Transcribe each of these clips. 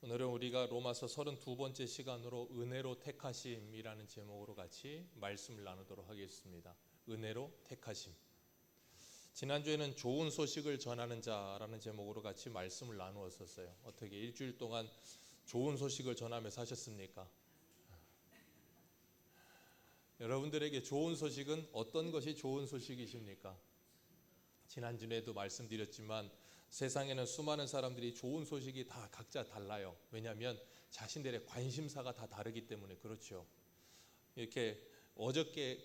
오늘은 우리가 로마서 32번째 시간으로 은혜로 택하심이라는 제목으로 같이 말씀을 나누도록 하겠습니다. 은혜로 택하심. 지난주에는 좋은 소식을 전하는 자라는 제목으로 같이 말씀을 나누었었어요. 어떻게 일주일 동안 좋은 소식을 전하며 사셨습니까? 여러분들에게 좋은 소식은 어떤 것이 좋은 소식이십니까? 지난주에도 말씀드렸지만 세상에는 수많은 사람들이 좋은 소식이 다 각자 달라요. 왜냐하면 자신들의 관심사가 다 다르기 때문에 그렇죠. 이렇게 어저께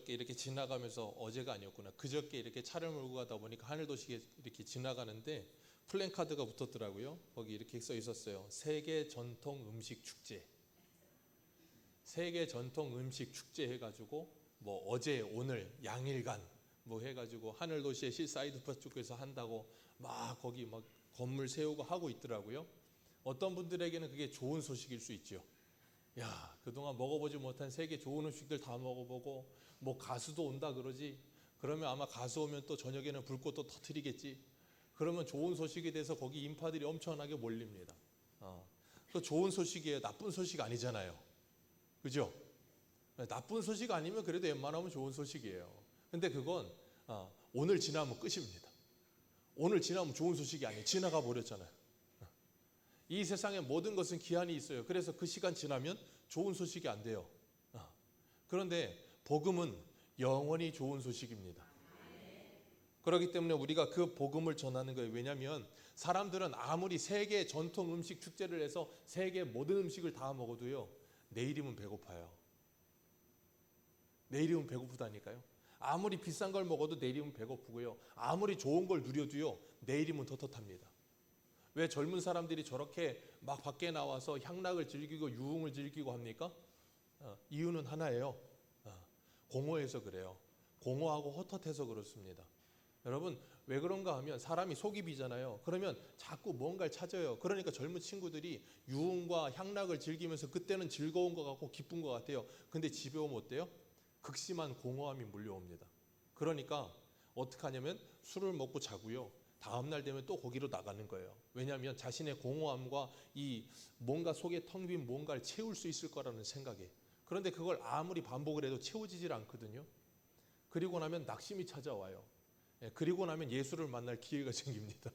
이렇게 지나가면서 어제가 아니었구나. 그저께 이렇게 차를 몰고 가다 보니까 하늘도시에 이렇게 지나가는데 플랜카드가 붙었더라고요. 거기 이렇게 써 있었어요. 세계 전통 음식 축제. 세계 전통 음식 축제 해가지고 뭐 어제 오늘 양일간 뭐 해가지고 하늘도시의 실사이드파 쪽에서 한다고 막 거기 막 건물 세우고 하고 있더라고요. 어떤 분들에게는 그게 좋은 소식일 수 있죠. 야, 그동안 먹어보지 못한 세계 좋은 음식들 다 먹어보고 뭐 가수도 온다 그러지. 그러면 아마 가수 오면 또 저녁에는 불꽃도 터뜨리겠지. 그러면 좋은 소식에 대해서 거기 인파들이 엄청나게 몰립니다. 그 좋은 소식이에요. 나쁜 소식 아니잖아요. 그죠? 나쁜 소식 아니면 그래도 웬만하면 좋은 소식이에요. 근데 그건 오늘 지나면 끝입니다. 오늘 지나면 좋은 소식이 아니에요. 지나가 버렸잖아요. 이 세상에 모든 것은 기한이 있어요. 그래서 그 시간 지나면 좋은 소식이 안 돼요. 그런데 복음은 영원히 좋은 소식입니다. 그렇기 때문에 우리가 그 복음을 전하는 거예요. 왜냐하면 사람들은 아무리 세계 전통 음식 축제를 해서 세계 모든 음식을 다 먹어도요, 내일이면 배고파요. 내일이면 배고프다니까요. 아무리 비싼 걸 먹어도 내일이면 배고프고요. 아무리 좋은 걸 누려도요, 내일이면 떳떳합니다. 왜 젊은 사람들이 저렇게 막 밖에 나와서 향락을 즐기고 유흥을 즐기고 합니까? 이유는 하나예요. 공허해서 그래요. 공허하고 헛헛해서 그렇습니다. 여러분, 왜 그런가 하면 사람이 속이 비잖아요. 그러면 자꾸 뭔가를 찾아요. 그러니까 젊은 친구들이 유흥과 향락을 즐기면서 그때는 즐거운 것 같고 기쁜 것 같아요. 근데 집에 오면 어때요? 극심한 공허함이 몰려옵니다. 그러니까 어떻게 하냐면 술을 먹고 자고요. 다음날 되면 또 거기로 나가는 거예요. 왜냐하면 자신의 공허함과 이 뭔가 속에 텅 빈 뭔가를 채울 수 있을 거라는 생각에. 그런데 그걸 아무리 반복을 해도 채워지질 않거든요. 그리고 나면 낙심이 찾아와요. 그리고 나면 예수를 만날 기회가 생깁니다.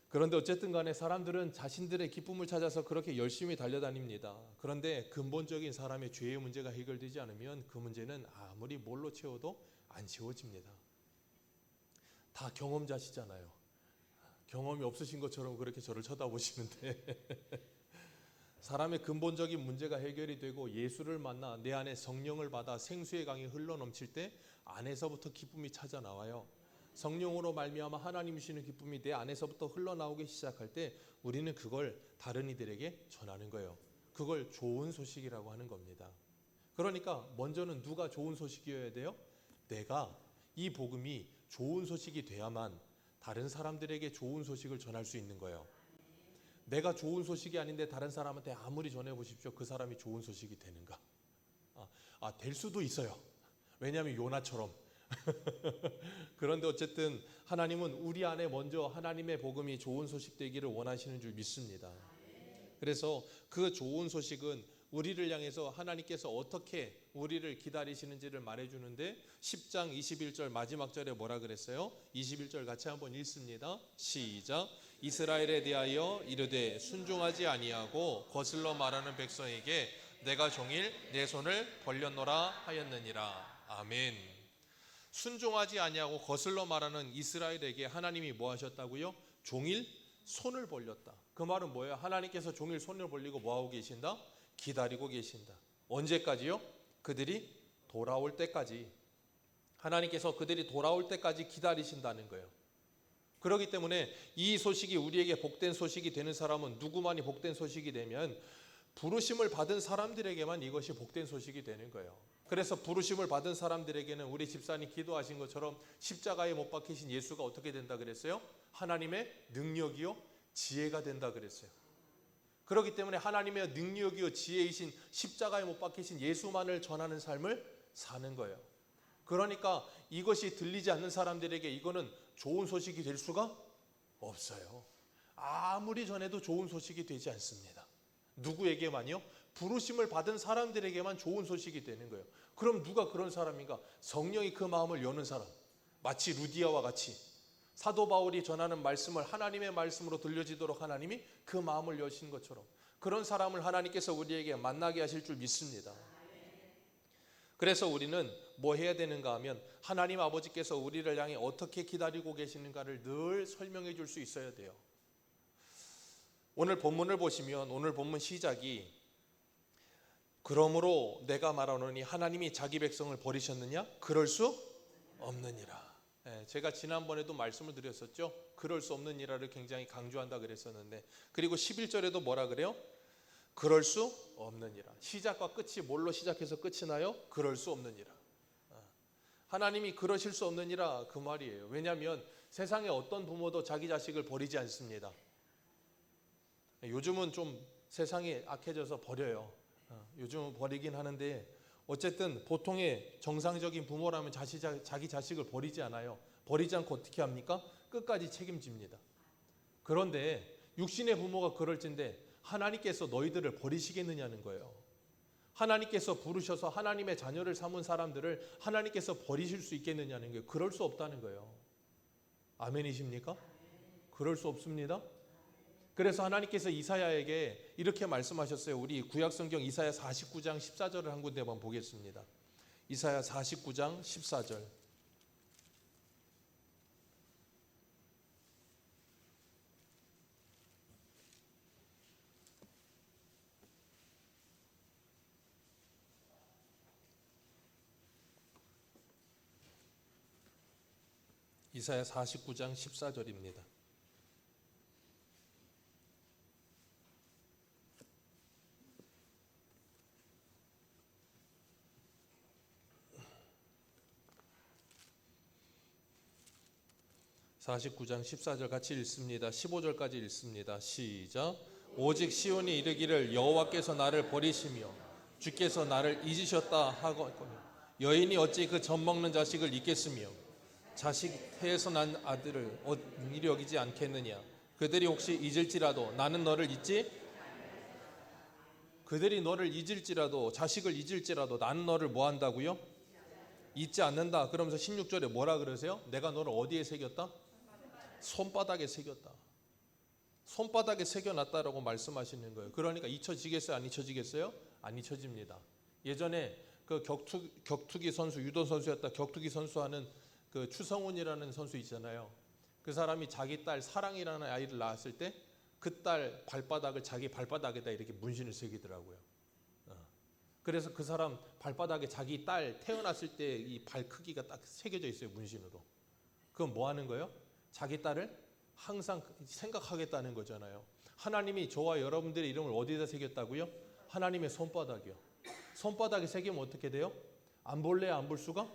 그런데 어쨌든 간에 사람들은 자신들의 기쁨을 찾아서 그렇게 열심히 달려다닙니다. 그런데 근본적인 사람의 죄의 문제가 해결되지 않으면 그 문제는 아무리 뭘로 채워도 안 채워집니다. 다 경험자시잖아요. 경험이 없으신 것처럼 그렇게 저를 쳐다보시는데 사람의 근본적인 문제가 해결이 되고 예수를 만나 내 안에 성령을 받아 생수의 강이 흘러넘칠 때 안에서부터 기쁨이 찾아 나와요. 성령으로 말미암아 하나님 주시는 기쁨이 내 안에서부터 흘러나오기 시작할 때 우리는 그걸 다른 이들에게 전하는 거예요. 그걸 좋은 소식이라고 하는 겁니다. 그러니까 먼저는 누가 좋은 소식이어야 돼요? 내가 이 복음이 좋은 소식이 돼야만 다른 사람들에게 좋은 소식을 전할 수 있는 거예요. 내가 좋은 소식이 아닌데 다른 사람한테 아무리 전해보십시오. 그 사람이 좋은 소식이 되는가? 될 수도 있어요. 왜냐하면 요나처럼. 그런데 어쨌든 하나님은 우리 안에 먼저 하나님의 복음이 좋은 소식 되기를 원하시는 줄 믿습니다. 그래서 그 좋은 소식은 우리를 향해서 하나님께서 어떻게 우리를 기다리시는지를 말해주는데 10장 21절 마지막 절에 뭐라 그랬어요? 21절 같이 한번 읽습니다. 시작. 이스라엘에 대하여 이르되 순종하지 아니하고 거슬러 말하는 백성에게 내가 종일 내 손을 벌렸노라 하였느니라. 아멘. 순종하지 아니하고 거슬러 말하는 이스라엘에게 하나님이 뭐 하셨다고요? 종일 손을 벌렸다. 그 말은 뭐예요? 하나님께서 종일 손을 벌리고 뭐하고 계신다? 기다리고 계신다. 언제까지요? 그들이 돌아올 때까지. 하나님께서 그들이 돌아올 때까지 기다리신다는 거예요. 그렇기 때문에 이 소식이 우리에게 복된 소식이 되는 사람은 누구만이 복된 소식이 되면 부르심을 받은 사람들에게만 이것이 복된 소식이 되는 거예요. 그래서 부르심을 받은 사람들에게는 우리 집사님 기도하신 것처럼 십자가에 못 박히신 예수가 어떻게 된다 그랬어요? 하나님의 능력이요 지혜가 된다 그랬어요. 그렇기 때문에 하나님의 능력이요 지혜이신 십자가에 못 박히신 예수만을 전하는 삶을 사는 거예요. 그러니까 이것이 들리지 않는 사람들에게 이거는 좋은 소식이 될 수가 없어요. 아무리 전해도 좋은 소식이 되지 않습니다. 누구에게만요? 부르심을 받은 사람들에게만 좋은 소식이 되는 거예요. 그럼 누가 그런 사람인가? 성령이 그 마음을 여는 사람, 마치 루디아와 같이 사도 바울이 전하는 말씀을 하나님의 말씀으로 들려지도록 하나님이 그 마음을 여신 것처럼 그런 사람을 하나님께서 우리에게 만나게 하실 줄 믿습니다. 그래서 우리는 뭐 해야 되는가 하면 하나님 아버지께서 우리를 향해 어떻게 기다리고 계시는가를 늘 설명해 줄 수 있어야 돼요. 오늘 본문을 보시면 오늘 본문 시작이 그러므로 내가 말하노니 하나님이 자기 백성을 버리셨느냐? 그럴 수 없느니라. 제가 지난번에도 말씀을 드렸었죠. 그럴 수 없느니라를 굉장히 강조한다 그랬었는데, 그리고 11절에도 뭐라 그래요? 그럴 수 없느니라. 시작과 끝이 뭘로 시작해서 끝이 나요? 그럴 수 없느니라. 하나님이 그러실 수 없느니라 그 말이에요. 왜냐하면 세상에 어떤 부모도 자기 자식을 버리지 않습니다. 요즘은 좀 세상이 악해져서 버려요. 요즘은 버리긴 하는데 어쨌든 보통의 정상적인 부모라면 자기 자식을 버리지 않아요. 버리지 않고 어떻게 합니까? 끝까지 책임집니다. 그런데 육신의 부모가 그럴진데 하나님께서 너희들을 버리시겠느냐는 거예요. 하나님께서 부르셔서 하나님의 자녀를 삼은 사람들을 하나님께서 버리실 수 있겠느냐는 거예요. 그럴 수 없다는 거예요. 아멘이십니까? 그럴 수 없습니다. 그래서 하나님께서 이사야에게 이렇게 말씀하셨어요. 우리 구약성경 이사야 49장 14절을 한 군데만 보겠습니다. 이사야 49장 14절. 이사야 49장 14절입니다. (49장 14절) 같이 읽습니다. 15절까지 읽습니다. 시작. 오직 시온이 이르기를 여호와께서 나를 버리시며 주께서 나를 잊으셨다 하거니와 여인이 어찌 그 젖먹는 자식을 잊겠으며 자식 태에서 난 아들을 언일히 여기지 않겠느냐. 그들이 혹시 잊을지라도 나는 너를 잊지, 그들이 너를 잊을지라도 자식을 잊을지라도 나는 너를 뭐 한다고요? 잊지 않는다. 그러면서 16절에 뭐라 그러세요? 내가 너를 어디에 새겼다? 손바닥에 새겼다. 손바닥에 새겨놨다라고 말씀하시는 거예요. 그러니까 잊혀지겠어요? 안 잊혀지겠어요? 안 잊혀집니다. 예전에 그 격투기 선수, 유도 선수였다 격투기 선수하는 그 추성훈이라는 선수 있잖아요. 그 사람이 자기 딸 사랑이라는 아이를 낳았을 때 그 딸 발바닥을 자기 발바닥에다 이렇게 문신을 새기더라고요. 그래서 그 사람 발바닥에 자기 딸 태어났을 때 이 발 크기가 딱 새겨져 있어요, 문신으로. 그건 뭐 하는 거예요? 자기 딸을 항상 생각하겠다는 거잖아요. 하나님이 저와 여러분들의 이름을 어디다 새겼다고요? 하나님의 손바닥이요. 손바닥에 새기면 어떻게 돼요? 안 볼래야 안 볼 수가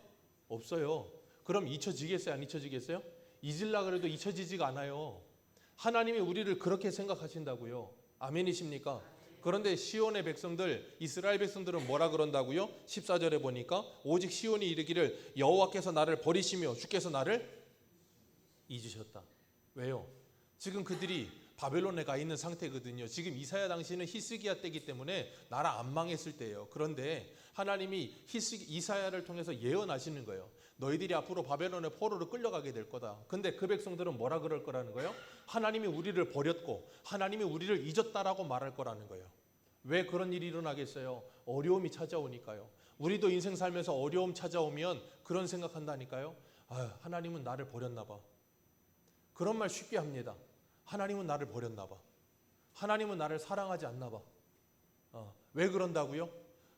없어요. 그럼 잊혀지겠어요? 안 잊혀지겠어요? 잊으려고 그래도 잊혀지지가 않아요. 하나님이 우리를 그렇게 생각하신다고요. 아멘이십니까? 그런데 시온의 백성들, 이스라엘 백성들은 뭐라 그런다고요? 14절에 보니까 오직 시온이 이르기를 여호와께서 나를 버리시며 주께서 나를 잊으셨다. 왜요? 지금 그들이 바벨론에 가 있는 상태거든요. 지금 이사야 당시는 히스기야 때이기 때문에 나라 안 망했을 때예요. 그런데 하나님이 이사야를 통해서 예언하시는 거예요. 너희들이 앞으로 바벨론의 포로로 끌려가게 될 거다. 근데 그 백성들은 뭐라 그럴 거라는 거예요? 하나님이 우리를 버렸고 하나님이 우리를 잊었다라고 말할 거라는 거예요. 왜 그런 일이 일어나겠어요? 어려움이 찾아오니까요. 우리도 인생 살면서 어려움 찾아오면 그런 생각한다니까요. 하나님은 나를 버렸나 봐. 그런 말 쉽게 합니다. 하나님은 나를 버렸나 봐. 하나님은 나를 사랑하지 않나 봐. 왜 그런다고요?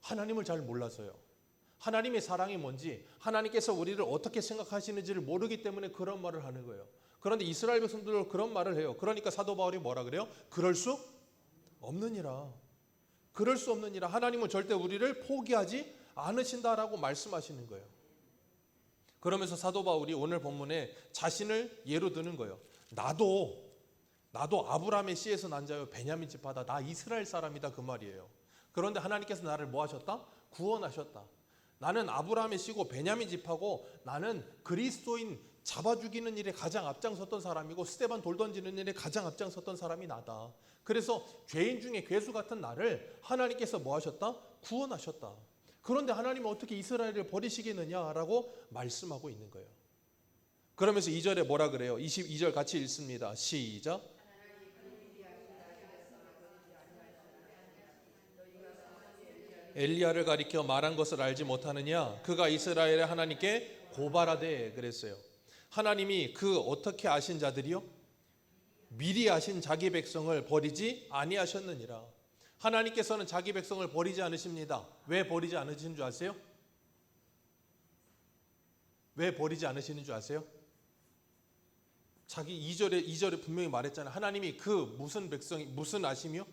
하나님을 잘 몰라서요. 하나님의 사랑이 뭔지, 하나님께서 우리를 어떻게 생각하시는지를 모르기 때문에 그런 말을 하는 거예요. 그런데 이스라엘 백성들은 그런 말을 해요. 그러니까 사도 바울이 뭐라 그래요? 그럴 수 없느니라. 그럴 수 없느니라. 하나님은 절대 우리를 포기하지 않으신다라고 말씀하시는 거예요. 그러면서 사도 바울이 오늘 본문에 자신을 예로 드는 거예요. 나도 아브라함의 씨에서 난 자요 베냐민 지파다. 나 이스라엘 사람이다 그 말이에요. 그런데 하나님께서 나를 뭐 하셨다? 구원하셨다. 나는 아브라함의 씨고 베냐민 지파고 나는 그리스도인 잡아 죽이는 일에 가장 앞장섰던 사람이고 스데반 돌 던지는 일에 가장 앞장섰던 사람이 나다. 그래서 죄인 중에 괴수 같은 나를 하나님께서 뭐 하셨다? 구원하셨다. 그런데 하나님은 어떻게 이스라엘을 버리시겠느냐라고 말씀하고 있는 거예요. 그러면서 2절에 뭐라 그래요? 22절 같이 읽습니다. 시작. 엘리야를 가리켜 말한 것을 알지 못하느냐? 그가 이스라엘의 하나님께 고발하되 그랬어요. 하나님이 그 어떻게 아신 자들이요? 미리 아신 자기 백성을 버리지 아니하셨느니라. 하나님께서는 자기 백성을 버리지 않으십니다. 왜 버리지 않으시는 줄 아세요? 왜 버리지 않으시는 줄 아세요? 자기 2절에 분명히 말했잖아요. 하나님이 그 무슨 백성이 무슨 아심이요?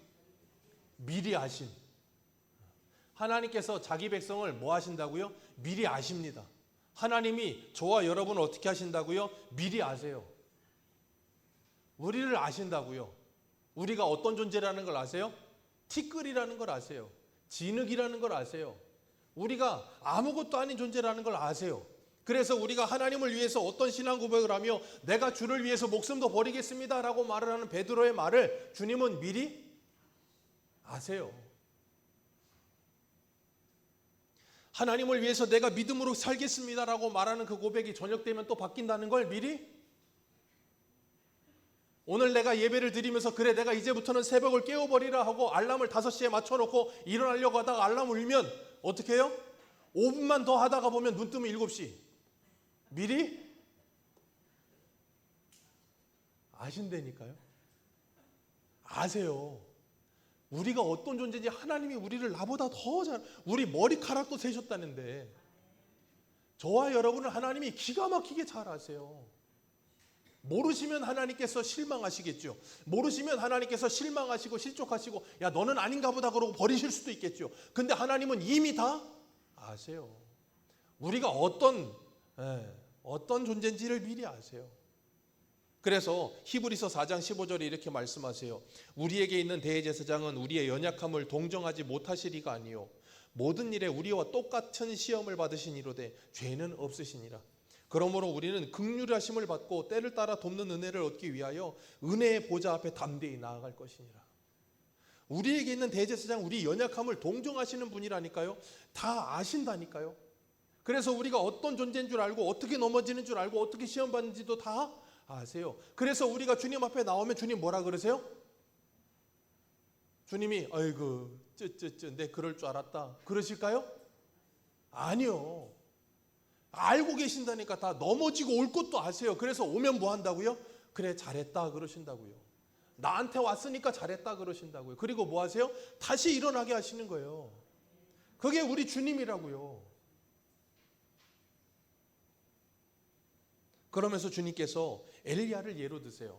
미리 아신. 하나님께서 자기 백성을 뭐 하신다고요? 미리 아십니다. 하나님이 저와 여러분을 어떻게 하신다고요? 미리 아세요. 우리를 아신다고요. 우리가 어떤 존재라는 걸 아세요? 티끌이라는 걸 아세요. 진흙이라는 걸 아세요. 우리가 아무것도 아닌 존재라는 걸 아세요. 그래서 우리가 하나님을 위해서 어떤 신앙 고백을 하며 내가 주를 위해서 목숨도 버리겠습니다 라고 말을 하는 베드로의 말을 주님은 미리 아세요. 하나님을 위해서 내가 믿음으로 살겠습니다라고 말하는 그 고백이 저녁 되면 또 바뀐다는 걸 미리, 오늘 내가 예배를 드리면서 그래 내가 이제부터는 새벽을 깨워버리라 하고 알람을 5시에 맞춰놓고 일어나려고 하다가 알람 울면 어떻게 해요? 5분만 더 하다가 보면 눈 뜨면 7시. 미리 아신다니까요. 아세요. 우리가 어떤 존재인지 하나님이 우리를 나보다 더 잘, 우리 머리카락도 세셨다는데 저와 여러분을 하나님이 기가 막히게 잘 아세요. 모르시면 하나님께서 실망하시겠죠. 모르시면 하나님께서 실망하시고 실족하시고 야 너는 아닌가 보다 그러고 버리실 수도 있겠죠. 근데 하나님은 이미 다 아세요. 우리가 어떤 존재인지를 미리 아세요. 그래서 히브리서 4장 15절에 이렇게 말씀하세요. 우리에게 있는 대제사장은 우리의 연약함을 동정하지 못하시리가 아니요 모든 일에 우리와 똑같은 시험을 받으시니로되 죄는 없으시니라. 그러므로 우리는 긍휼하심을 받고 때를 따라 돕는 은혜를 얻기 위하여 은혜의 보좌 앞에 담대히 나아갈 것이니라. 우리에게 있는 대제사장, 우리 연약함을 동정하시는 분이라니까요. 다 아신다니까요. 그래서 우리가 어떤 존재인 줄 알고 어떻게 넘어지는 줄 알고 어떻게 시험 받는지도 다 아세요. 그래서 우리가 주님 앞에 나오면 주님 뭐라 그러세요? 주님이 아이고 내 그럴 줄 알았다 그러실까요? 아니요. 알고 계신다니까. 다 넘어지고 올 것도 아세요. 그래서 오면 뭐 한다고요? 그래 잘했다 그러신다고요. 나한테 왔으니까 잘했다 그러신다고요. 그리고 뭐 하세요? 다시 일어나게 하시는 거예요. 그게 우리 주님이라고요. 그러면서 주님께서 엘리야를 예로 드세요.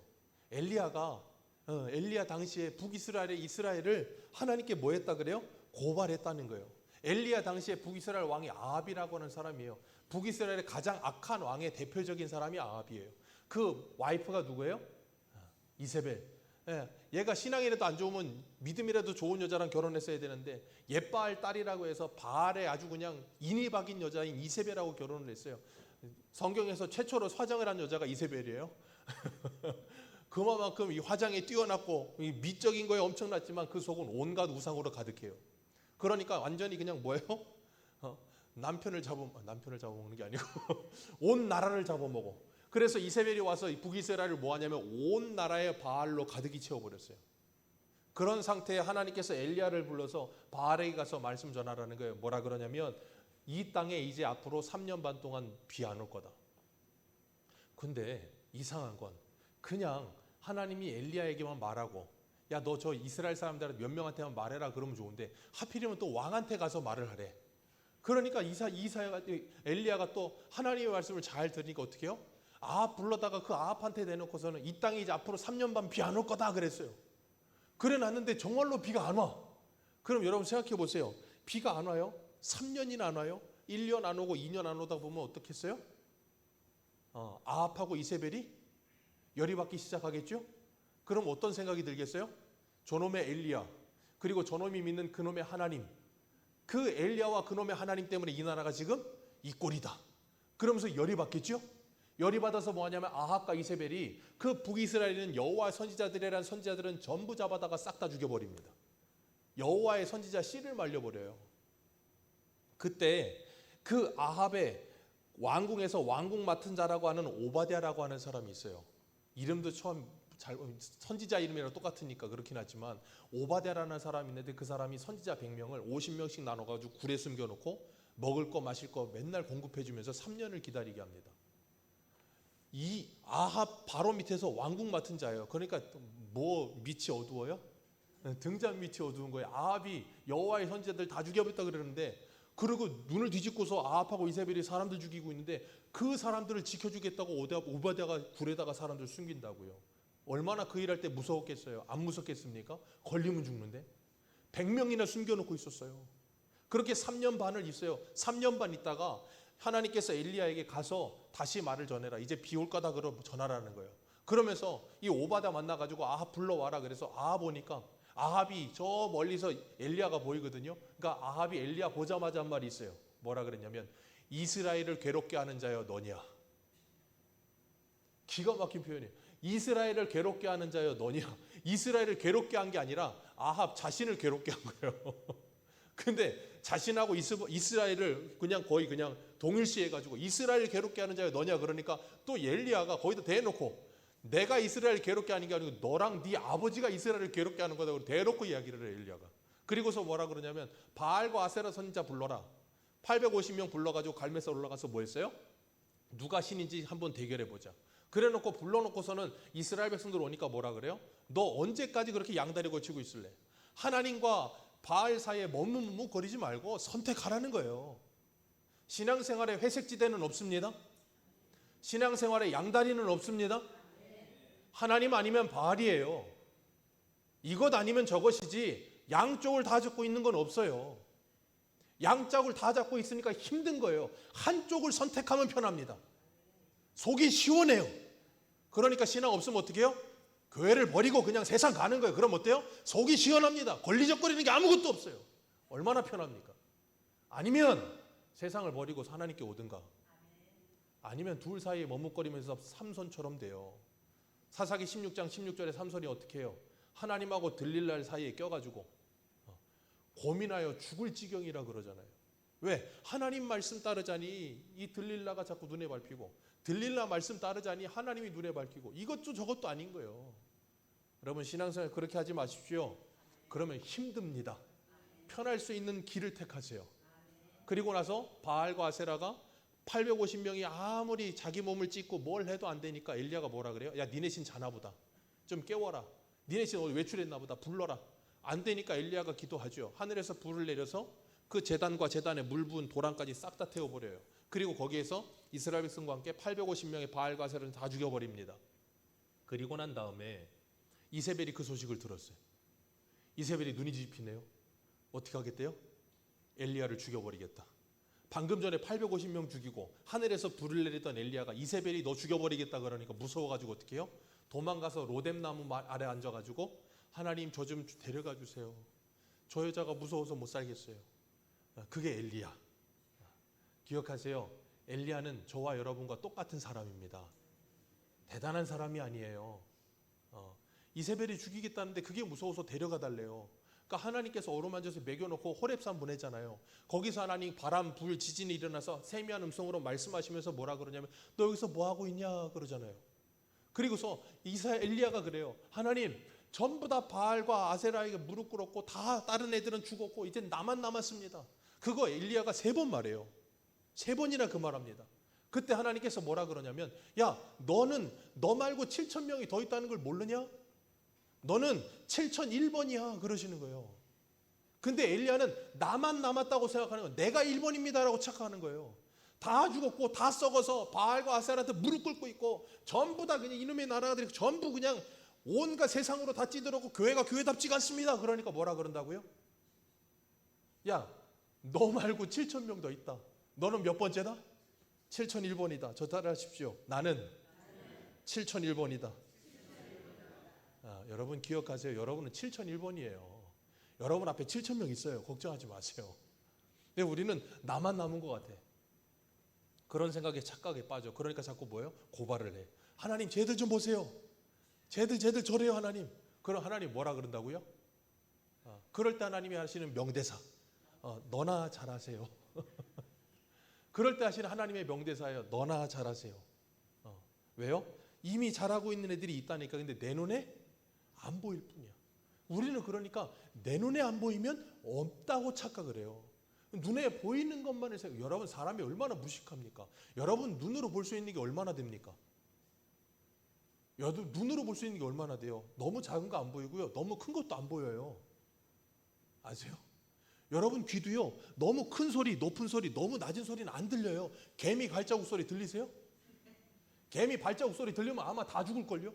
엘리야 당시에 북이스라엘의 이스라엘을 하나님께 뭐 했다 그래요? 고발했다는 거예요. 엘리야 당시에 북이스라엘 왕이 아합이라고 하는 사람이에요. 북이스라엘의 가장 악한 왕의 대표적인 사람이 아합이에요. 그 와이프가 누구예요? 이세벨. 얘가 신앙이라도 안 좋으면 믿음이라도 좋은 여자랑 결혼했어야 되는데 옛바알 딸이라고 해서 바알에 아주 그냥 인이 박인 여자인 이세벨하고 결혼을 했어요. 성경에서 최초로 화장을 한 여자가 이세벨이에요. 그만큼 이 화장이 뛰어났고 이 미적인 거에 엄청났지만 그 속은 온갖 우상으로 가득해요. 그러니까 완전히 그냥 뭐예요? 남편을 잡아먹는 게 아니고 온 나라를 잡아먹어. 그래서 이세벨이 와서 북이스라엘을 뭐 하냐면 온 나라에 바알로 가득히 채워버렸어요. 그런 상태에 하나님께서 엘리야를 불러서 바알에게 가서 말씀 전하라는 거예요. 뭐라 그러냐면 이 땅에 이제 앞으로 3년 반 동안 비 안 올 거다. 근데 이상한 건 그냥 하나님이 엘리야에게만 말하고 야 너 저 이스라엘 사람들 몇 명한테만 말해라 그러면 좋은데 하필이면 또 왕한테 가서 말을 하래. 그러니까 엘리야가 또 하나님의 말씀을 잘 들으니까 어떻게 해요? 아합 불러다가 그 아합한테 내놓고서는 이 땅에 이제 앞으로 3년 반 비 안 올 거다 그랬어요. 그래 놨는데 정말로 비가 안 와. 그럼 여러분 생각해 보세요. 비가 안 와요? 3년이나 안 와요? 1년 안 오고 2년 안 오다 보면 어떻겠어요? 아합하고 이세벨이 열이 받기 시작하겠죠? 그럼 어떤 생각이 들겠어요? 저놈의 엘리야 그리고 저놈이 믿는 그놈의 하나님, 그 엘리야와 그놈의 하나님 때문에 이 나라가 지금 이 꼴이다. 그러면서 열이 받겠죠? 열이 받아서 뭐하냐면 아합과 이세벨이 그 북이스라엘에 있는 여호와 선지자들이라는 선지자들은 전부 잡아다가 싹 다 죽여버립니다. 여호와의 선지자 씨를 말려버려요. 그때 그 아합의 왕궁에서 왕궁 맡은 자라고 하는 오바댜라고 하는 사람이 있어요. 이름도 처음 선지자 이름이랑 똑같으니까 그렇긴 하지만 오바댜라는 사람이 있는데 그 사람이 선지자 100명을 50명씩 나눠가지고 굴에 숨겨놓고 먹을 거 마실 거 맨날 공급해주면서 3년을 기다리게 합니다. 이 아합 바로 밑에서 왕궁 맡은 자예요. 그러니까 뭐 밑이 어두워요? 등잔 밑이 어두운 거예요. 아합이 여호와의 선지자들 다 죽여버렸다 그러는데, 그리고 눈을 뒤집고서 아합하고 이세벨이 사람들 죽이고 있는데 그 사람들을 지켜주겠다고 오바댜가 굴에다가 사람들 숨긴다고요. 얼마나 그 일할 때 무서웠겠어요? 안 무섭겠습니까? 걸리면 죽는데 100명이나 숨겨놓고 있었어요. 그렇게 3년 반을 있어요. 3년 반 있다가 하나님께서 엘리야에게 가서 다시 말을 전해라. 이제 비 올 거다 그러 전하라는 거예요. 그러면서 이 오바댜 만나가지고 아합 불러와라. 그래서 아합 오니까 아합이 저 멀리서 엘리야가 보이거든요. 그러니까 아합이 엘리야 보자마자 한 말이 있어요. 뭐라 그랬냐면 이스라엘을 괴롭게 하는 자여 너냐. 기가 막힌 표현이에요. 이스라엘을 괴롭게 하는 자여 너냐. 이스라엘을 괴롭게 한 게 아니라 아합 자신을 괴롭게 한 거예요. 근데 자신하고 이스라엘을 그냥 거의 그냥 동일시해가지고 이스라엘을 괴롭게 하는 자여 너냐 그러니까 또 엘리야가 거기다 대놓고 내가 이스라엘을 괴롭게 하는 게 아니고 너랑 네 아버지가 이스라엘을 괴롭게 하는 거다고 대놓고 이야기를 해 엘리야가. 그리고서 뭐라 그러냐면 바알과 아세라 선지자 불러라. 850명 불러가지고 갈멜산 올라가서 뭐 했어요? 누가 신인지 한번 대결해 보자. 그래놓고 불러놓고서는 이스라엘 백성들 오니까 뭐라 그래요? 너 언제까지 그렇게 양다리 걸치고 있을래? 하나님과 바알 사이에 머뭇거리지 말고 선택하라는 거예요. 신앙생활에 회색지대는 없습니다. 신앙생활에 양다리는 없습니다. 하나님 아니면 바알이에요. 이것 아니면 저것이지 양쪽을 다 잡고 있는 건 없어요. 양쪽을 다 잡고 있으니까 힘든 거예요. 한쪽을 선택하면 편합니다. 속이 시원해요. 그러니까 신앙 없으면 어떻게 해요? 교회를 버리고 그냥 세상 가는 거예요. 그럼 어때요? 속이 시원합니다. 걸리적거리는 게 아무것도 없어요. 얼마나 편합니까? 아니면 세상을 버리고 하나님께 오든가, 아니면 둘 사이에 머뭇거리면서 삼손처럼 돼요. 사사기 16장 16절에 삼손이 어떻게 해요? 하나님하고 들릴날 사이에 껴가지고 고민하여 죽을 지경이라 그러잖아요. 왜? 하나님 말씀 따르자니 이 들릴라가 자꾸 눈에 밟히고, 들릴라 말씀 따르자니 하나님이 눈에 밟히고, 이것도 저것도 아닌 거예요. 여러분 신앙생활 그렇게 하지 마십시오. 그러면 힘듭니다. 편할 수 있는 길을 택하세요. 그리고 나서 바알과 아세라가 850명이 아무리 자기 몸을 찢고 뭘 해도 안 되니까 엘리야가 뭐라 그래요? 야 니네 신 자나보다. 좀 깨워라. 니네 신 외출했나 보다. 불러라. 안 되니까 엘리야가 기도하죠. 하늘에서 불을 내려서 그 제단과 제단에 물 부은 도랑까지 싹 다 태워버려요. 그리고 거기에서 이스라엘 백성과 함께 850명의 바알과 아세라를 다 죽여버립니다. 그리고 난 다음에 이세벨이 그 소식을 들었어요. 이세벨이 눈이 뒤집히네요. 어떻게 하겠대요? 엘리야를 죽여버리겠다. 방금 전에 850명 죽이고 하늘에서 불을 내리던 엘리야가 이세벨이 너 죽여버리겠다 그러니까 무서워가지고 어떻게 해요? 도망가서 로뎀나무 아래 앉아가지고 하나님 저 좀 데려가 주세요. 저 여자가 무서워서 못 살겠어요. 그게 엘리야. 기억하세요. 엘리야는 저와 여러분과 똑같은 사람입니다. 대단한 사람이 아니에요. 이세벨이 죽이겠다는데 그게 무서워서 데려가 달래요. 그러니까 하나님께서 어루만져서 먹여놓고 호렙산 보내잖아요. 거기서 하나님 바람, 불, 지진이 일어나서 세미한 음성으로 말씀하시면서 뭐라 그러냐면 너 여기서 뭐 하고 있냐 그러잖아요. 그리고서 엘리야가 그래요. 하나님 전부 다 바알과 아세라에게 무릎 꿇었고 다 다른 애들은 죽었고 이제 나만 남았습니다. 그거 엘리야가 3번 말해요. 3번이나 그 말합니다. 그때 하나님께서 뭐라 그러냐면 야 너는 너 말고 7,000명이 더 있다는 걸 모르냐? 너는 7001번이야 그러시는 거예요. 근데 엘리야는 나만 남았다고 생각하는 거예요. 내가 1번입니다라고 착각하는 거예요. 다 죽었고 다 썩어서 바알과 아세라한테 무릎 꿇고 있고 전부 다 그냥 이놈의 나라들이 전부 그냥 온갖 세상으로 다 찌들었고 교회가 교회답지가 않습니다. 그러니까 뭐라 그런다고요? 야 너 말고 7,000명 더 있다. 너는 몇 번째다? 7001번이다. 저 따라하십시오. 나는 7001번이다. 여러분 기억하세요. 여러분은 7001번이에요. 여러분 앞에 7,000명 있어요. 걱정하지 마세요. 근데 우리는 나만 남은 것 같아. 그런 생각에 착각에 빠져. 그러니까 자꾸 뭐예요? 고발을 해. 하나님 쟤들 좀 보세요. 쟤들 저래요 하나님. 그럼 하나님 뭐라 그런다고요? 그럴 때 하나님이 하시는 명대사. 너나 잘하세요. 그럴 때 하시는 하나님의 명대사예요. 너나 잘하세요. 왜요? 이미 잘하고 있는 애들이 있다니까. 근데 내 눈에 안 보일 뿐이야. 우리는 그러니까 내 눈에 안 보이면 없다고 착각을 해요. 눈에 보이는 것만 해서 여러분 사람이 얼마나 무식합니까? 여러분 눈으로 볼 수 있는 게 얼마나 됩니까? 눈으로 볼 수 있는 게 얼마나 돼요? 너무 작은 거 안 보이고요. 너무 큰 것도 안 보여요. 아세요? 여러분 귀도요. 너무 큰 소리, 높은 소리, 너무 낮은 소리는 안 들려요. 개미 발자국 소리 들리세요? 개미 발자국 소리 들리면 아마 다 죽을걸요?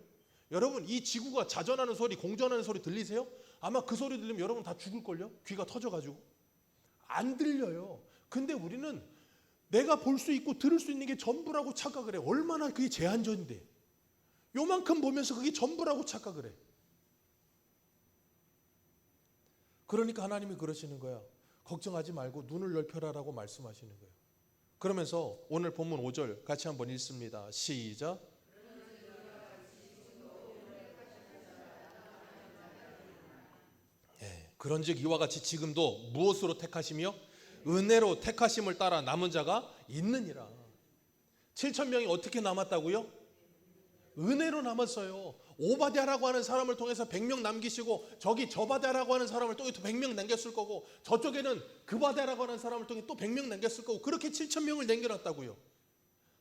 여러분 이 지구가 자전하는 소리, 공전하는 소리 들리세요? 아마 그 소리 들리면 여러분 다 죽을걸요? 귀가 터져가지고. 안 들려요. 근데 우리는 내가 볼 수 있고 들을 수 있는 게 전부라고 착각을 해. 얼마나 그게 제한적인데. 요만큼 보면서 그게 전부라고 착각을 해. 그러니까 하나님이 그러시는 거야. 걱정하지 말고 눈을 넓혀라라고 말씀하시는 거예요. 그러면서 오늘 본문 5절 같이 한번 읽습니다. 시작. 그런즉 이와 같이 지금도 무엇으로 택하시며 은혜로 택하심을 따라 남은 자가 있느니라. 7천 명이 어떻게 남았다고요? 은혜로 남았어요. 오바댜라고 하는 사람을 통해서 100명 남기시고 저기 저바댜라고 하는 사람을 통해 또 100명 남겼을 거고 저쪽에는 그바댜라고 하는 사람을 통해 또 100명 남겼을 거고 그렇게 7천 명을 남겨놨다고요.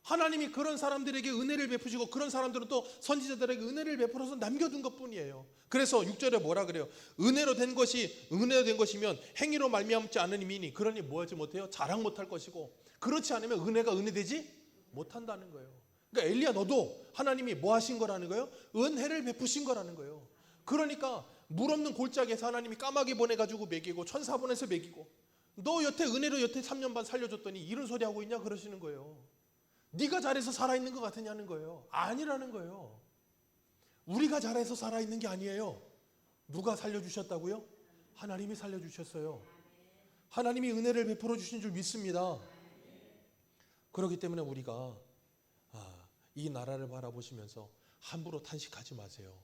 하나님이 그런 사람들에게 은혜를 베푸시고 그런 사람들은 또 선지자들에게 은혜를 베풀어서 남겨둔 것뿐이에요. 그래서 6절에 뭐라 그래요? 은혜로 된 것이면 행위로 말미암지 않으니니 그러니 뭐하지 못해요? 자랑 못할 것이고 그렇지 않으면 은혜가 은혜되지 못한다는 거예요. 그러니까 엘리야 너도 하나님이 뭐 하신 거라는 거예요? 은혜를 베푸신 거라는 거예요. 그러니까 물 없는 골짜기에서 하나님이 까마귀 보내가지고 먹이고 천사 보내서 먹이고 너 여태 은혜로 여태 3년 반 살려줬더니 이런 소리 하고 있냐 그러시는 거예요. 네가 잘해서 살아있는 것 같으냐는 거예요. 아니라는 거예요. 우리가 잘해서 살아있는 게 아니에요. 누가 살려주셨다고요? 하나님이 살려주셨어요. 하나님이 은혜를 베풀어 주신 줄 믿습니다. 그렇기 때문에 우리가 이 나라를 바라보시면서 함부로 탄식하지 마세요.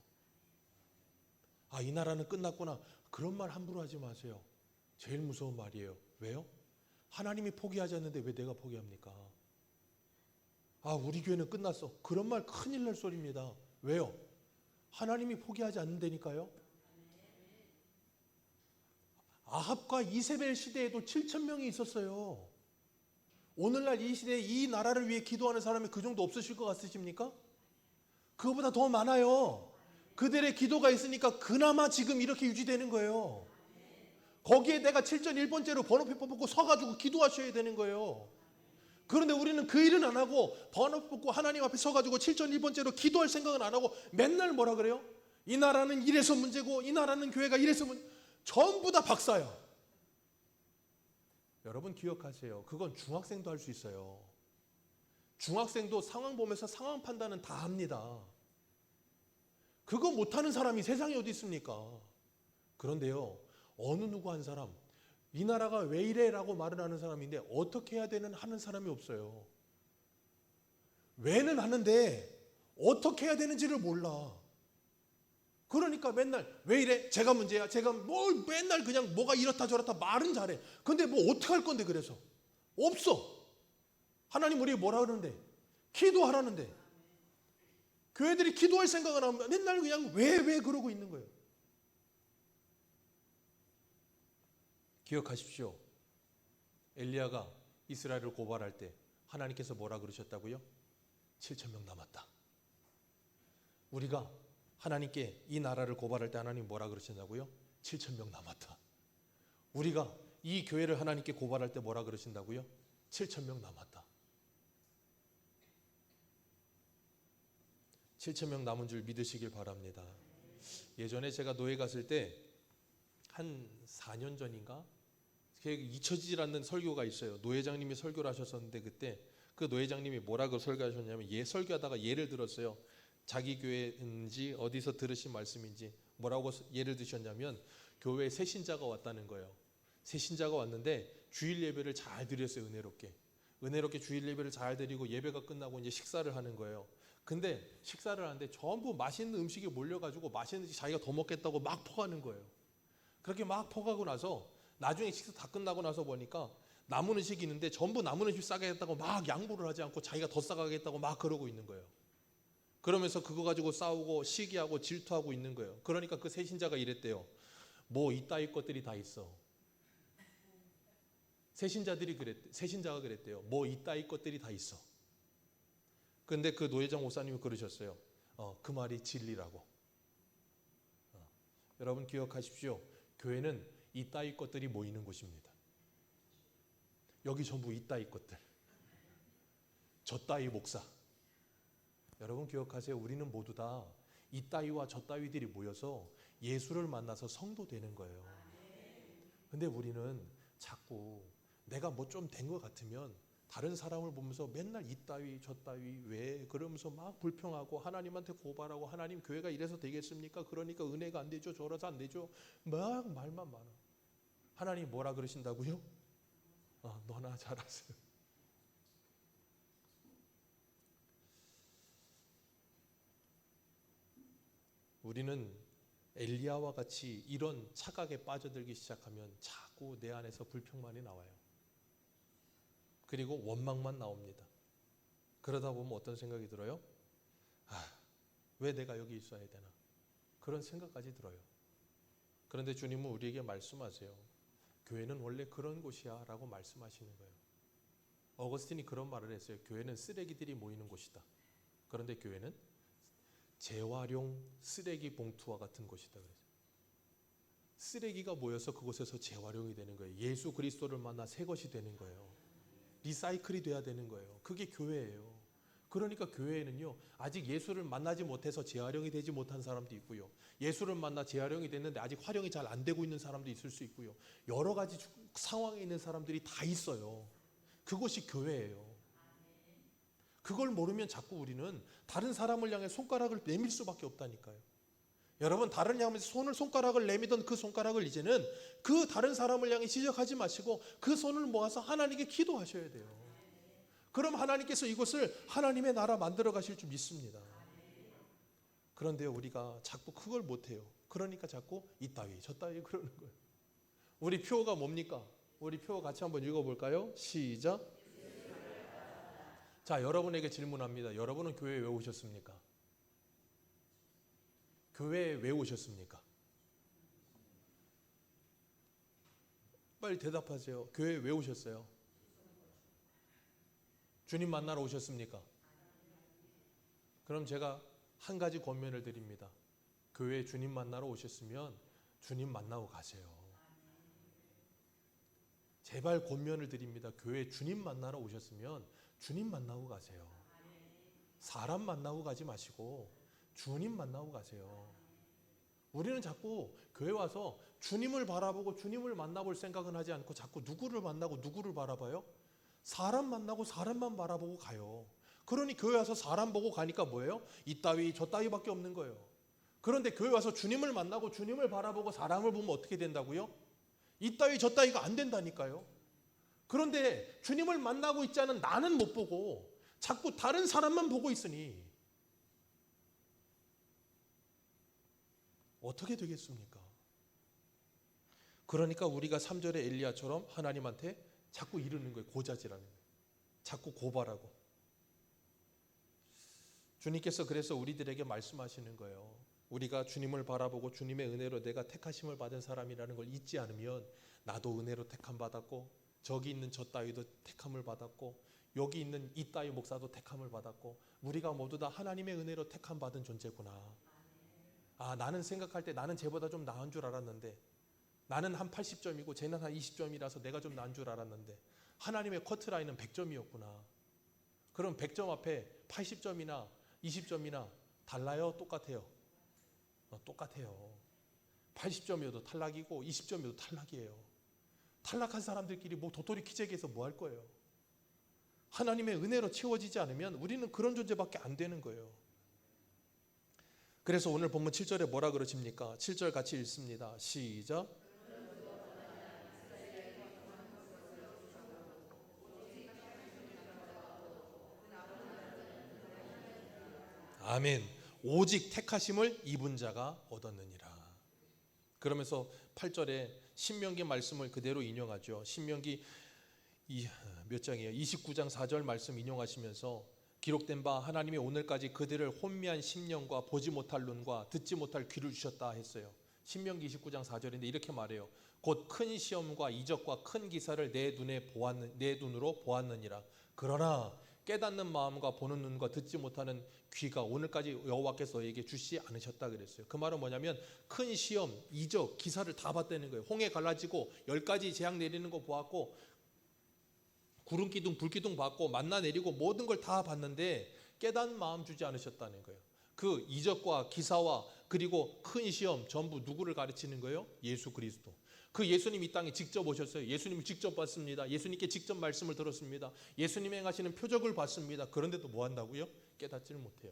이 나라는 끝났구나. 그런 말 함부로 하지 마세요. 제일 무서운 말이에요. 왜요? 하나님이 포기하셨는데 왜 내가 포기합니까? 우리 교회는 끝났어. 그런 말 큰일 날 소리입니다. 왜요? 하나님이 포기하지 않는다니까요. 아합과 이세벨 시대에도 7천 명이 있었어요. 오늘날 이 시대에 이 나라를 위해 기도하는 사람이 그 정도 없으실 것 같으십니까? 그거보다 더 많아요. 그들의 기도가 있으니까 그나마 지금 이렇게 유지되는 거예요. 거기에 내가 7전 1번째로 번호표 뽑고 서가지고 기도하셔야 되는 거예요. 그런데 우리는 그 일은 안 하고 번호 뽑고 하나님 앞에 서가지고 7전 1번째로 기도할 생각은 안 하고 맨날 뭐라 그래요? 이 나라는 이래서 문제고 이 나라는 교회가 이래서 전부 다 박사야. 여러분 기억하세요. 그건 중학생도 할 수 있어요. 중학생도 상황 보면서 상황 판단은 다 합니다. 그거 못하는 사람이 세상에 어디 있습니까? 그런데요. 어느 누구 한 사람 이 나라가 왜 이래라고 말을 하는 사람인데 어떻게 해야 되는 하는 사람이 없어요. 왜는 하는데 어떻게 해야 되는지를 몰라. 그러니까 맨날 왜 이래? 제가 문제야. 제가 뭘 맨날 그냥 뭐가 이렇다 저렇다 말은 잘해. 근데 뭐 어떻게 할 건데 그래서? 없어. 하나님 우리에게 뭐라 그러는데? 기도하라는데. 교회들이 기도할 생각을 하면 맨날 그냥 왜 그러고 있는 거예요. 기억하십시오. 엘리야가 이스라엘을 고발할 때 하나님께서 뭐라 그러셨다고요? 7천 명 남았다. 우리가 하나님께 이 나라를 고발할 때 하나님 뭐라 그러신다고요? 7천 명 남았다. 우리가 이 교회를 하나님께 고발할 때 뭐라 그러신다고요? 7천 명 남았다. 7천 명 남은 줄 믿으시길 바랍니다. 예전에 제가 노예 갔을 때 한 4년 전인가 잊혀지질 않는 설교가 있어요. 노회장님이 설교를 하셨었는데 그때 그 노회장님이 뭐라고 설교하셨냐면 설교하다가 예를 들었어요. 자기 교회인지 어디서 들으신 말씀인지 뭐라고 예를 드셨냐면 교회에 새 신자가 왔다는 거예요. 새 신자가 왔는데 주일 예배를 잘 드렸어요. 은혜롭게. 은혜롭게 주일 예배를 잘 드리고 예배가 끝나고 이제 식사를 하는 거예요. 근데 식사를 하는데 전부 맛있는 음식이 몰려가지고 맛있는 음식 자기가 더 먹겠다고 막 퍼가는 거예요. 그렇게 막 퍼가고 나서 나중에 식사 다 끝나고 나서 보니까 남은 음식이 있는데 전부 남은 음식 싸가겠다고 막 양보를 하지 않고 자기가 더 싸가겠다고 막 그러고 있는 거예요. 그러면서 그거 가지고 싸우고 시기하고 질투하고 있는 거예요. 그러니까 그 세신자가 이랬대요. 뭐 이따위 것들이 다 있어. 세신자가 그랬대요. 뭐 이따위 것들이 다 있어. 근데 그 노회장 목사님이 그러셨어요. 그 말이 진리라고. 여러분 기억하십시오. 교회는 이따위 것들이 모이는 곳입니다. 여기 전부 이따위 것들. 저따위 목사. 여러분 기억하세요. 우리는 모두 다 이따위와 저따위들이 모여서 예수를 만나서 성도 되는 거예요. 근데 우리는 자꾸 내가 뭐 좀 된 것 같으면 다른 사람을 보면서 맨날 이따위 저따위 왜 그러면서 막 불평하고 하나님한테 고발하고 하나님 교회가 이래서 되겠습니까? 그러니까 은혜가 안 되죠. 저러서 안 되죠. 막 말만 많아. 하나님 뭐라 그러신다고요? 너나 잘하세요. 우리는 엘리야와 같이 이런 착각에 빠져들기 시작하면 자꾸 내 안에서 불평만이 나와요. 그리고 원망만 나옵니다. 그러다 보면 어떤 생각이 들어요? 왜 내가 여기 있어야 되나? 그런 생각까지 들어요. 그런데 주님은 우리에게 말씀하세요. 교회는 원래 그런 곳이야 라고 말씀하시는 거예요. 어거스틴이 그런 말을 했어요. 교회는 쓰레기들이 모이는 곳이다. 그런데 교회는 재활용 쓰레기 봉투와 같은 곳이다. 쓰레기가 모여서 그곳에서 재활용이 되는 거예요. 예수 그리스도를 만나 새 것이 되는 거예요. 리사이클이 돼야 되는 거예요. 그게 교회예요. 그러니까 교회에는요, 아직 예수를 만나지 못해서 재활용이 되지 못한 사람도 있고요, 예수를 만나 재활용이 됐는데 아직 활용이 잘 안 되고 있는 사람도 있을 수 있고요, 여러 가지 상황에 있는 사람들이 다 있어요. 그것이 교회예요. 그걸 모르면 자꾸 우리는 다른 사람을 향해 손가락을 내밀 수밖에 없다니까요. 여러분, 다른 향해서 손가락을 내미던 그 손가락을 이제는 그 다른 사람을 향해 지적하지 마시고 그 손을 모아서 하나님께 기도하셔야 돼요. 그럼 하나님께서 이곳을 하나님의 나라 만들어 가실 줄 믿습니다. 그런데 우리가 자꾸 그걸 못해요. 그러니까 자꾸 이따위 저따위 그러는 거예요. 우리 표어가 뭡니까? 우리 표어 같이 한번 읽어볼까요? 시작. 자, 여러분에게 질문합니다. 여러분은 교회에 왜 오셨습니까? 교회에 왜 오셨습니까? 빨리 대답하세요. 교회에 왜 오셨어요? 주님 만나러 오셨습니까? 그럼 제가 한 가지 권면을 드립니다. 교회에 주님 만나러 오셨으면 주님 만나고 가세요. 제발 권면을 드립니다. 교회에 주님 만나러 오셨으면 주님 만나고 가세요. 사람 만나고 가지 마시고 주님 만나고 가세요. 우리는 자꾸 교회 와서 주님을 바라보고 주님을 만나볼 생각은 하지 않고 자꾸 누구를 만나고 누구를 바라봐요? 사람 만나고 사람만 바라보고 가요. 그러니 교회 와서 사람 보고 가니까 뭐예요? 이따위 저따위밖에 없는 거예요. 그런데 교회 와서 주님을 만나고 주님을 바라보고 사람을 보면 어떻게 된다고요? 이따위 저따위가 안 된다니까요. 그런데 주님을 만나고 있지 않은 나는 못 보고 자꾸 다른 사람만 보고 있으니 어떻게 되겠습니까? 그러니까 우리가 3절의 엘리야처럼 하나님한테 자꾸 이르는 거예요. 고자질하는 거예요. 자꾸 고발하고. 주님께서 그래서 우리들에게 말씀하시는 거예요. 우리가 주님을 바라보고 주님의 은혜로 내가 택하심을 받은 사람이라는 걸 잊지 않으면 나도 은혜로 택함 받았고 저기 있는 저 따위도 택함을 받았고 여기 있는 이 따위 목사도 택함을 받았고 우리가 모두 다 하나님의 은혜로 택함 받은 존재구나. 나는 생각할 때 나는 쟤보다 좀 나은 줄 알았는데 나는 한 80점이고 쟤는 한 20점이라서 내가 좀 나은 줄 알았는데 하나님의 커트라인은 100점이었구나. 그럼 100점 앞에 80점이나 20점이나 달라요? 똑같아요? 똑같아요. 80점이어도 탈락이고 20점이어도 탈락이에요. 탈락한 사람들끼리 뭐 도토리 키재기해서 뭐 할 거예요? 하나님의 은혜로 채워지지 않으면 우리는 그런 존재밖에 안 되는 거예요. 그래서 오늘 본문 7절에 뭐라 그러십니까? 7절 같이 읽습니다. 시작. 아멘. 오직 택하심을 입은 자가 얻었느니라. 그러면서 8절에 신명기 말씀을 그대로 인용하죠. 신명기 몇 장이에요? 29장 4절 말씀 인용하시면서 기록된 바 하나님이 오늘까지 그들을 혼미한 심령과 보지 못할 눈과 듣지 못할 귀를 주셨다 했어요. 신명기 29장 4절인데 이렇게 말해요. 곧 큰 시험과 이적과 큰 기사를 내 눈으로 보았느니라. 그러나 깨닫는 마음과 보는 눈과 듣지 못하는 귀가 오늘까지 여호와께서 너에게 주시지 않으셨다 그랬어요. 그 말은 뭐냐면 큰 시험, 이적, 기사를 다 봤다는 거예요. 홍해 갈라지고 10가지 재앙 내리는 거 보았고 구름 기둥, 불 기둥 봤고 만나 내리고 모든 걸 다 봤는데 깨닫는 마음 주지 않으셨다는 거예요. 그 이적과 기사와 그리고 큰 시험 전부 누구를 가르치는 거예요? 예수 그리스도. 그 예수님 이 땅에 직접 오셨어요. 예수님을 직접 봤습니다. 예수님께 직접 말씀을 들었습니다. 예수님 행하시는 표적을 봤습니다. 그런데도 뭐 한다고요? 깨닫지를 못해요.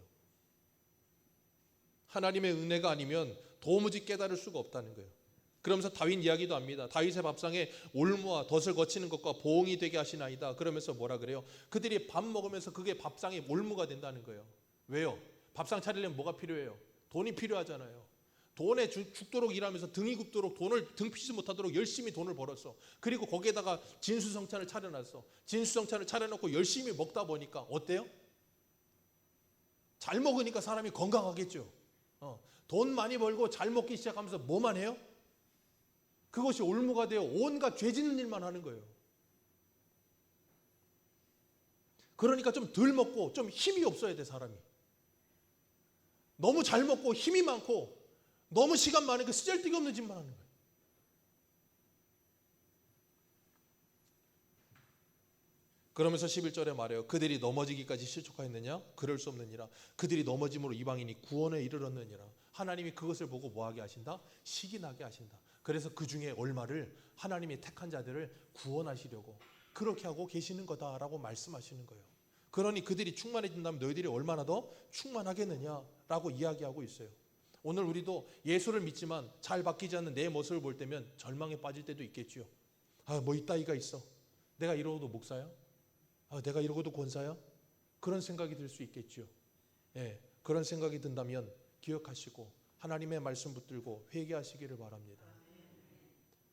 하나님의 은혜가 아니면 도무지 깨달을 수가 없다는 거예요. 그러면서 다윗 이야기도 합니다. 다윗의 밥상에 올무와 덫을 거치는 것과 보응이 되게 하시나이다. 그러면서 뭐라 그래요? 그들이 밥 먹으면서 그게 밥상에 올무가 된다는 거예요. 왜요? 밥상 차리려면 뭐가 필요해요? 돈이 필요하잖아요. 돈에 죽도록 일하면서 등이 굽도록 돈을 등 피지 못하도록 열심히 돈을 벌었어. 그리고 거기에다가 진수성찬을 차려놨어. 진수성찬을 차려놓고 열심히 먹다 보니까 어때요? 잘 먹으니까 사람이 건강하겠죠. 돈 많이 벌고 잘 먹기 시작하면서 뭐만 해요? 그것이 올무가 되어 온갖 죄 짓는 일만 하는 거예요. 그러니까 좀 덜 먹고 좀 힘이 없어야 돼 사람이. 너무 잘 먹고 힘이 많고 너무 시간 많으니까 쓰잘데기 없는 짓만 하는 거예요. 그러면서 11절에 말해요. 그들이 넘어지기까지 실족하였느냐? 그럴 수 없느니라. 그들이 넘어짐으로 이방인이 구원에 이르렀느니라. 하나님이 그것을 보고 뭐하게 하신다? 시기 나게 하신다. 그래서 그 중에 얼마를 하나님이 택한 자들을 구원하시려고 그렇게 하고 계시는 거다라고 말씀하시는 거예요. 그러니 그들이 충만해진다면 너희들이 얼마나 더 충만하겠느냐라고 이야기하고 있어요. 오늘 우리도 예수를 믿지만 잘 바뀌지 않는 내 모습을 볼 때면 절망에 빠질 때도 있겠지요. 뭐 이따위가 있어. 내가 이러고도 목사야? 내가 이러고도 권사야? 그런 생각이 들 수 있겠지요. 예, 그런 생각이 든다면 기억하시고 하나님의 말씀 붙들고 회개하시기를 바랍니다.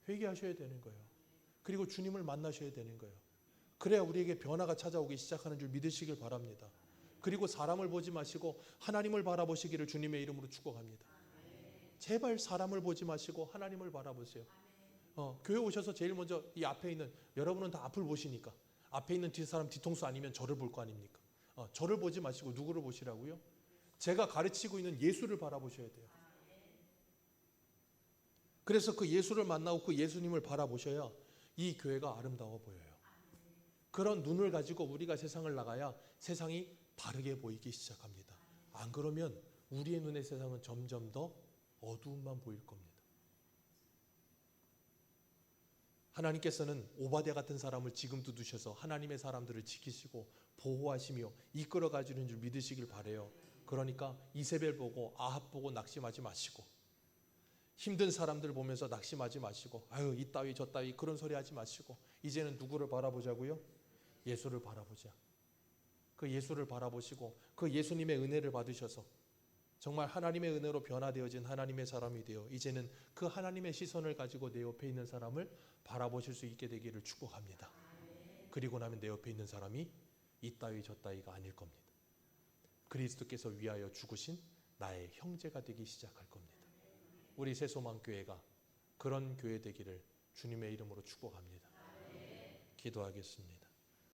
회개하셔야 되는 거예요. 그리고 주님을 만나셔야 되는 거예요. 그래야 우리에게 변화가 찾아오기 시작하는 줄 믿으시길 바랍니다. 그리고 사람을 보지 마시고 하나님을 바라보시기를 주님의 이름으로 축복합니다. 제발 사람을 보지 마시고 하나님을 바라보세요. 교회 오셔서 제일 먼저 이 앞에 있는 여러분은 다 앞을 보시니까 앞에 있는 사람 뒤통수 아니면 저를 볼 거 아닙니까? 저를 보지 마시고 누구를 보시라고요? 제가 가르치고 있는 예수를 바라보셔야 돼요. 그래서 그 예수를 만나고 그 예수님을 바라보셔야 이 교회가 아름다워 보여요. 그런 눈을 가지고 우리가 세상을 나가야 세상이 다르게 보이기 시작합니다. 안 그러면 우리의 눈의 세상은 점점 더 어두움만 보일 겁니다. 하나님께서는 오바댜 같은 사람을 지금도 두셔서 하나님의 사람들을 지키시고 보호하시며 이끌어 가시는 줄 믿으시길 바라요. 그러니까 이세벨 보고 아합 보고 낙심하지 마시고 힘든 사람들 보면서 낙심하지 마시고 이 따위 저 따위 그런 소리 하지 마시고 이제는 누구를 바라보자고요? 예수를 바라보자. 그 예수를 바라보시고 그 예수님의 은혜를 받으셔서 정말 하나님의 은혜로 변화되어진 하나님의 사람이 되어 이제는 그 하나님의 시선을 가지고 내 옆에 있는 사람을 바라보실 수 있게 되기를 축복합니다. 그리고 나면 내 옆에 있는 사람이 이 따위 저 따위가 아닐 겁니다. 그리스도께서 위하여 죽으신 나의 형제가 되기 시작할 겁니다. 우리 새소망교회가 그런 교회 되기를 주님의 이름으로 축복합니다. 기도하겠습니다.